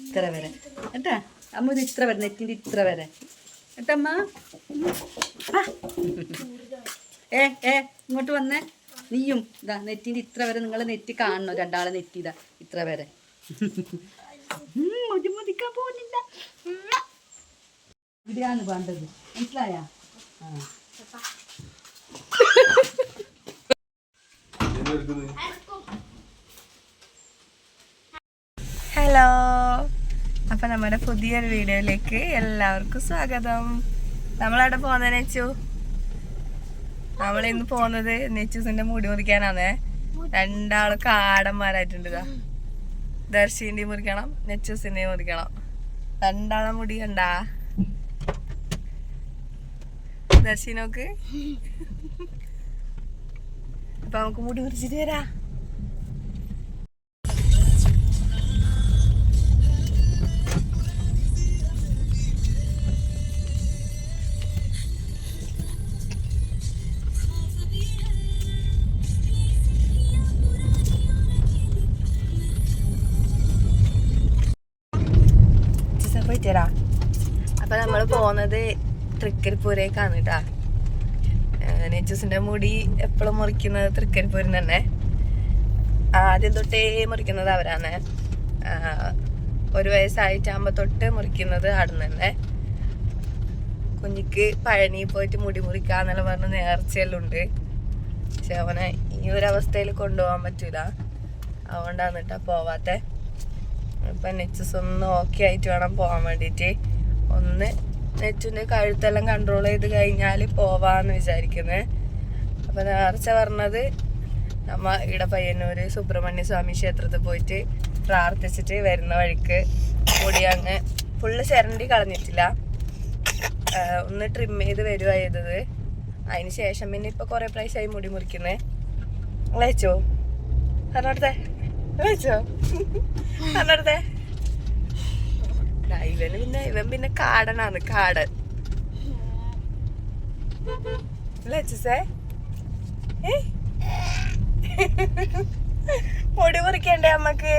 ഇത്ര വരെ കേട്ടാ. അമ്മ ഇത് ഇത്ര വരെ, നെറ്റിൻ്റെ ഇത്ര വരെ കേട്ടമ്മ. ഇങ്ങോട്ട് വന്നേ നീയും. ഇതാ നെറ്റിൻ്റെ ഇത്ര വരെ. നിങ്ങൾ നെറ്റ് കാണണോ? രണ്ടാളെ നെറ്റി ഇതാ ഇത്ര വരെ. മുടിക്കാൻ പോകുന്നില്ല. ഇവിടെയാണ് വേണ്ടത്, മനസ്സിലായാ? ഹലോ, അപ്പൊ നമ്മുടെ പുതിയൊരു വീഡിയോയിലേക്ക് എല്ലാവർക്കും സ്വാഗതം. നമ്മളവിടെ പോകുന്നത് നെച്ചു. നമ്മളിന്ന് പോകുന്നത് നെച്ചൂസിന്റെ മുടി മുറിക്കാനാണേ. രണ്ടാളും കാടന്മാരായിട്ടുണ്ട്. ദർശിന്റെ മുറിക്കണം, നെച്ചൂസിന്റെ മുറിക്കണം. രണ്ടാളെ മുടി കണ്ടാ? ദർശിനോക്ക്. അപ്പൊ നമുക്ക് മുടി മുറിച്ചിട്ട് വരാ. പോയിട്ടാ. അപ്പൊ നമ്മള് പോകുന്നത് തൃക്കരിപ്പൂരേക്കാണ് കേട്ടാ. നെച്ചൂസിന്റെ മുടി എപ്പോഴും മുറിക്കുന്നത് തൃക്കരിപ്പൂരിൽ തന്നെ. ആദ്യം തൊട്ടേ മുറിക്കുന്നത് അവരാണ്. 1 വയസ്സായിട്ടാകുമ്പോ തൊട്ട് മുറിക്കുന്നത് അവിടുന്ന് തന്നെ. കുഞ്ഞിക്ക് പഴനി പോയിട്ട് മുടി മുറിക്കാന്നെല്ലാം പറഞ്ഞ് നേർച്ചയെല്ലാം ഉണ്ട്. പക്ഷെ അവനെ ഈ ഒരു അവസ്ഥയിൽ കൊണ്ടുപോകാൻ പറ്റൂല. അതുകൊണ്ടാണ് കേട്ടാ പോവാത്തെ. ഇപ്പൊ നെച്ചൂസ് ഒന്ന് ഓക്കെ ആയിട്ട് വേണം പോകാൻ വേണ്ടിയിട്ട്. ഒന്ന് നെച്ചുവിന്റെ കഴുത്തെല്ലാം കൺട്രോൾ ചെയ്ത് കഴിഞ്ഞാൽ പോവാന്ന് വിചാരിക്കുന്നത്. അപ്പൊ നേർച്ച പറഞ്ഞത് നമ്മ ഇവിടെ പയ്യന്നൂര് സുബ്രഹ്മണ്യ സ്വാമി ക്ഷേത്രത്തിൽ പോയിട്ട് പ്രാർത്ഥിച്ചിട്ട് വരുന്ന വഴിക്ക് മുടി അങ്ങ് ഫുള്ള് ചിരണ്ടി കളഞ്ഞിട്ടില്ല, ഒന്ന് ട്രിം ചെയ്ത് വരുവാ ചെയ്തത്. അതിന് ശേഷം പിന്നെ ഇപ്പൊ കുറെ പ്രാവശ്യമായി മുടി മുറിക്കുന്നേ. വെച്ചോ പറഞ്ഞോടത്തെ, വെച്ചോ പറഞ്ഞോടത്തെ. ഇവൻ പിന്നെ കാടനാണ്, കാടൻ. ലച്ചേ മുടി മുറിക്കണ്ടേ അമ്മക്ക്?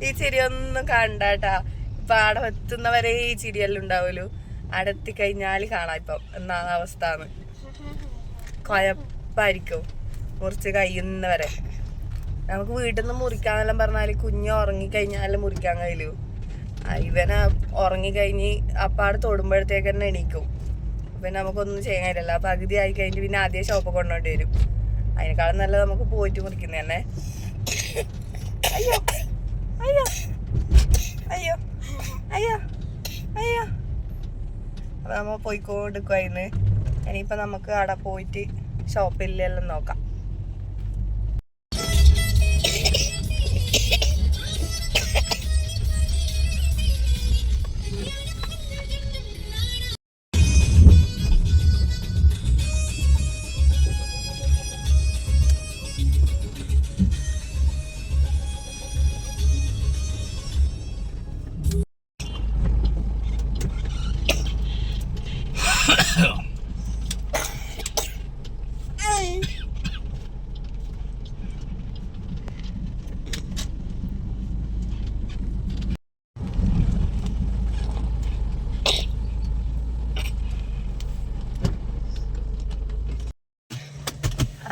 ഈ ചിരി ഒന്നും കണ്ടാട്ടാ. ഇപ്പൊ ആടെ എത്തുന്നവരെ ഈ ചിരിയെല്ലാം ഉണ്ടാവൂലു. ആടെ എത്തിക്കഴിഞ്ഞാല് കാണാം ഇപ്പം എന്നാണ് അവസ്ഥന്ന്. കൊഴപ്പായിരിക്കും മുറിച്ച് കഴിയുന്നവരെ. നമുക്ക് വീട്ടിൽ നിന്ന് മുറിക്കാന്നെല്ലാം പറഞ്ഞാല് കുഞ്ഞ് ഉറങ്ങിക്കഴിഞ്ഞാലും മുറിക്കാൻ കഴിയൂ. ഇവനെ ഉറങ്ങിക്കഴിഞ്ഞ് അപ്പാട് തൊടുമ്പോഴത്തേക്ക് തന്നെ എണീക്കും. പിന്നെ നമുക്കൊന്നും ചെയ്യാൻ കഴിയില്ല. പകുതി ആയി കഴിഞ്ഞ് പിന്നെ ആദ്യം ഷോപ്പ് കൊണ്ടുപോണ്ടി വരും. അതിനേക്കാളും നല്ലത് നമുക്ക് പോയിട്ട് മുറിക്കുന്നത് തന്നെ. അയ്യോ അയ്യോ അയ്യോ അയ്യോ അയ്യോ. അപ്പൊ നമ്മ പോയിക്കൊണ്ടിരിക്കുവായിരുന്നു. ഇനിയിപ്പൊ നമുക്ക് അവിടെ പോയിട്ട് ഷോപ്പിലെല്ലാം നോക്കാം.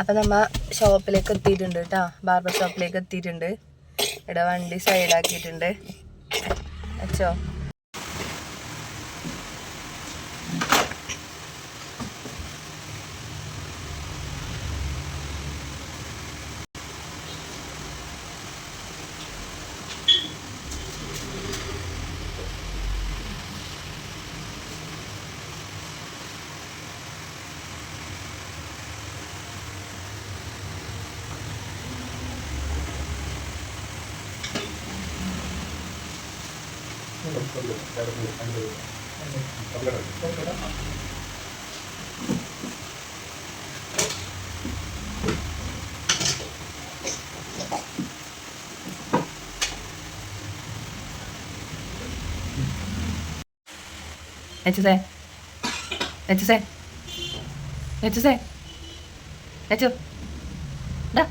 അപ്പൊ നമ്മ ഷോപ്പിലേക്ക് എത്തിയിട്ടുണ്ട് കേട്ടോ. ബാർബർ ഷോപ്പിലേക്ക് എത്തിയിട്ടുണ്ട്. ഇവിടെ വണ്ടി സൈഡാക്കിയിട്ടുണ്ട്. അച്ചോ Ecuse. Ecuse. Ecuse. Ecu. Dah.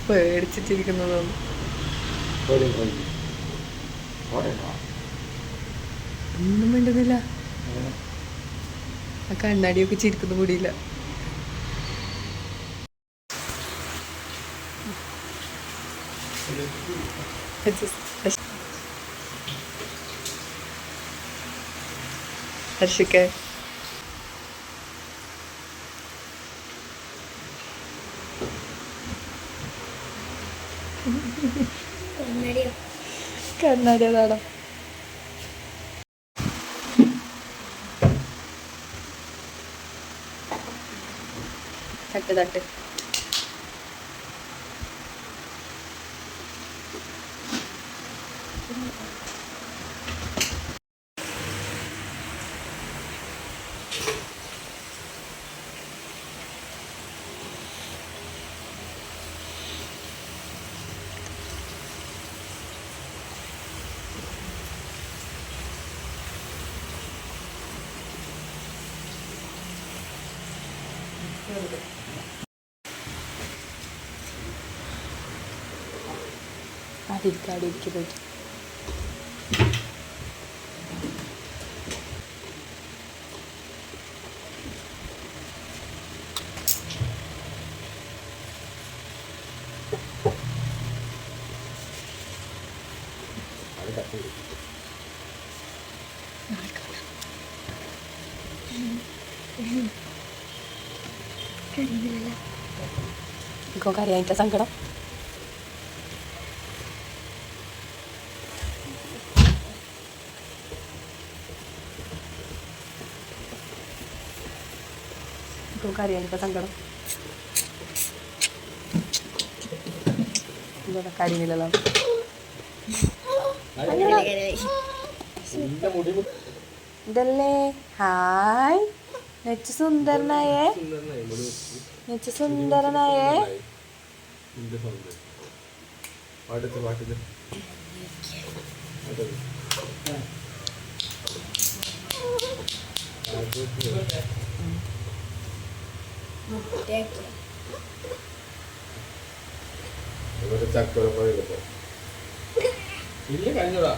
പേടിച്ചിട്ടിരിക്കുന്നതാണ്. ഒന്നും മിണ്ടുന്നില്ല. ആ കണ്ണാടിയൊക്കെ ചിരിക്കുന്ന കൂടിയില്ല. ഹർഷിക്കേ കണ്ണാടി അതാണോ? തട്ട് തട്ട്. അതിരിക്കാടിരിക്ക് പോയിട്ട് കരയാനിട്ട സങ്കടം. കരയാനിട്ട സങ്കടം. കരിയില്ലല്ലോ. ഇതല്ലേ ഹായ് നെച്ച് സുന്ദരനായേ, നെച്ച് സുന്ദരനായേ. ഇല്ല കഴിഞ്ഞോടാ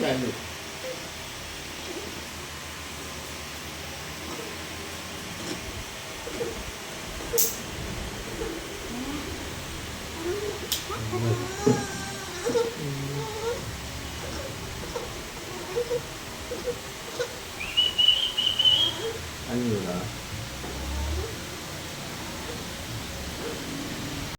കഴിഞ്ഞു.